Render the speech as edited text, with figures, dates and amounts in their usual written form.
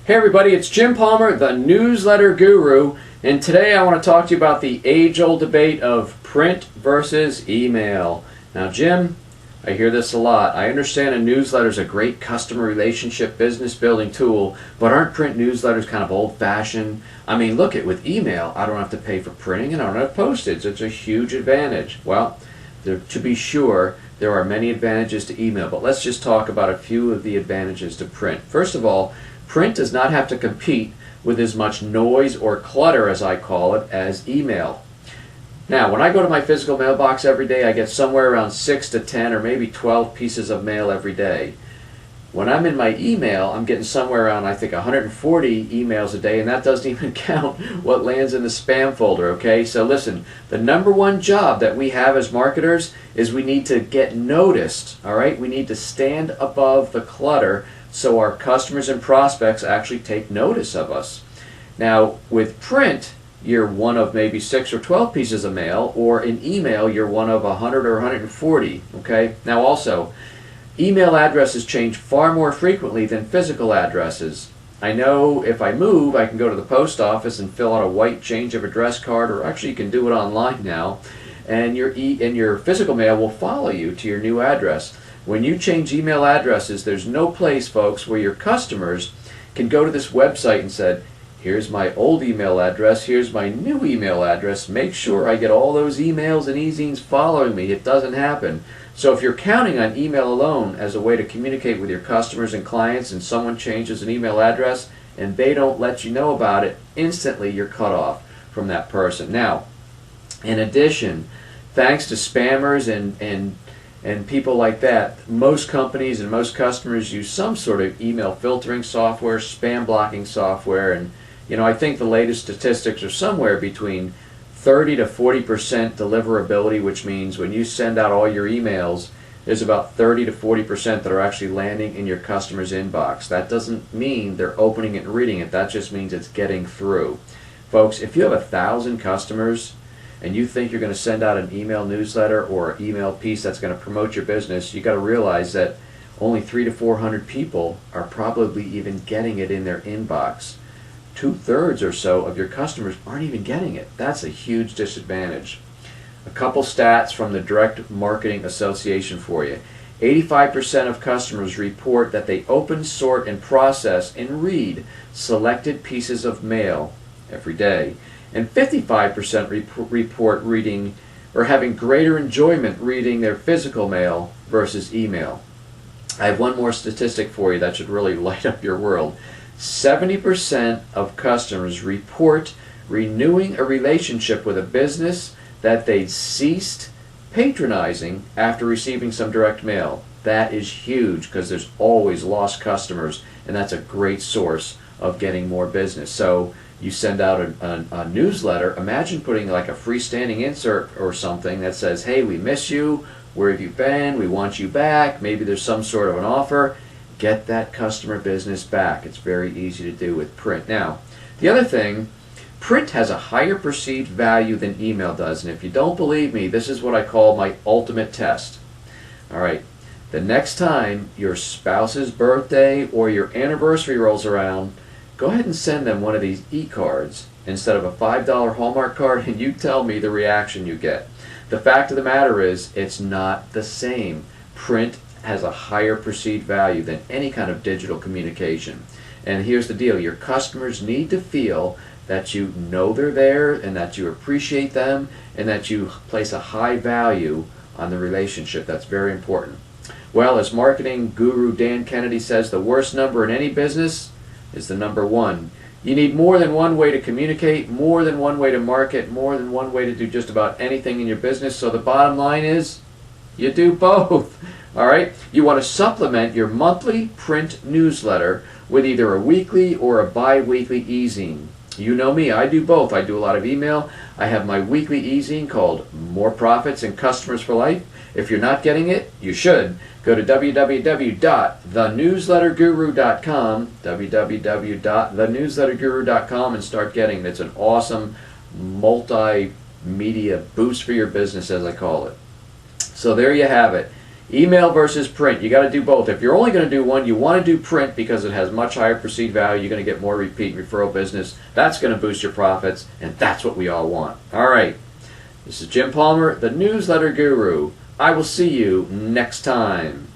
Hey everybody, it's Jim Palmer, the Newsletter Guru, and today I want to talk to you about the age-old debate of print versus email. Now Jim, I hear this a lot. I understand a newsletter is a great customer relationship business building tool, but aren't print newsletters kind of old-fashioned? I mean, look, with email, I don't have to pay for printing and I don't have postage. It's a huge advantage. Well, to be sure, there are many advantages to email, but let's just talk about a few of the advantages to print. First of all, print does not have to compete with as much noise or clutter, as I call it, as email. Now, when I go to my physical mailbox every day, I get somewhere around 6 to 10 or maybe 12 pieces of mail every day. When I'm in my email, I'm getting somewhere around, I think, 140 emails a day, and that doesn't even count what lands in the spam folder, okay? So listen, the number one job that we have as marketers is we need to get noticed, all right? We need to stand above the clutter so our customers and prospects actually take notice of us. Now, with print, you're one of maybe 6 or 12 pieces of mail, or in email, you're one of 100 or 140, okay? Now also, email addresses change far more frequently than physical addresses. I know if I move, I can go to the post office and fill out a white change of address card, or actually you can do it online now, and your physical mail will follow you to your new address. When you change email addresses, there's no place, folks, where your customers can go to this website and say, here's my old email address, here's my new email address, make sure I get all those emails and e-zines following me. It doesn't happen. So if you're counting on email alone as a way to communicate with your customers and clients, and someone changes an email address and they don't let you know about it, instantly you're cut off from that person. Now, in addition, thanks to spammers and people like that, most companies and most customers use some sort of email filtering software, spam blocking software, and I think the latest statistics are somewhere between 30 to 40% deliverability, which means when you send out all your emails, there's about 30 to 40% that are actually landing in your customer's inbox. That doesn't mean they're opening it and reading it. That just means it's getting through. Folks, if you have 1,000 customers and you think you're going to send out an email newsletter or an email piece that's going to promote your business, you got to realize that only 300 to 400 people are probably even getting it in their inbox. 2/3 or so of your customers aren't even getting it. That's a huge disadvantage. A couple stats from the Direct Marketing Association for you. 85% of customers report that they open, sort, and process and read selected pieces of mail every day. And 55% report reading or having greater enjoyment reading their physical mail versus email. I have one more statistic for you that should really light up your world. 70% of customers report renewing a relationship with a business that they'd ceased patronizing after receiving some direct mail. That is huge because there's always lost customers, and that's a great source of getting more business. So you send out a newsletter. Imagine putting like a freestanding insert or something that says, hey, we miss you, where have you been, we want you back, maybe there's some sort of an offer. Get that customer business back. It's very easy to do with print. Now, the other thing, print has a higher perceived value than email does, and if you don't believe me, this is what I call my ultimate test. All right, the next time your spouse's birthday or your anniversary rolls around, go ahead and send them one of these e-cards instead of a $5 Hallmark card, and you tell me the reaction you get. The fact of the matter is, it's not the same. Print has a higher perceived value than any kind of digital communication. And here's the deal. Your customers need to feel that you know they're there and that you appreciate them and that you place a high value on the relationship. That's very important. Well, as marketing guru Dan Kennedy says, the worst number in any business is the number 1. You need more than one way to communicate, more than one way to market, more than one way to do just about anything in your business. So the bottom line is, you do both. All right? You want to supplement your monthly print newsletter with either a weekly or a bi-weekly e-zine. You know me, I do both. I do a lot of email. I have my weekly e-zine called More Profits and Customers for Life. If you're not getting it, you should. Go to www.thenewsletterguru.com, www.thenewsletterguru.com, and start getting it. It's an awesome multimedia boost for your business, as I call it. So there you have it. Email versus print. You got to do both. If you're only going to do one, you want to do print because it has much higher perceived value. You're going to get more repeat and referral business. That's going to boost your profits, and that's what we all want. All right. This is Jim Palmer, the Newsletter Guru. I will see you next time.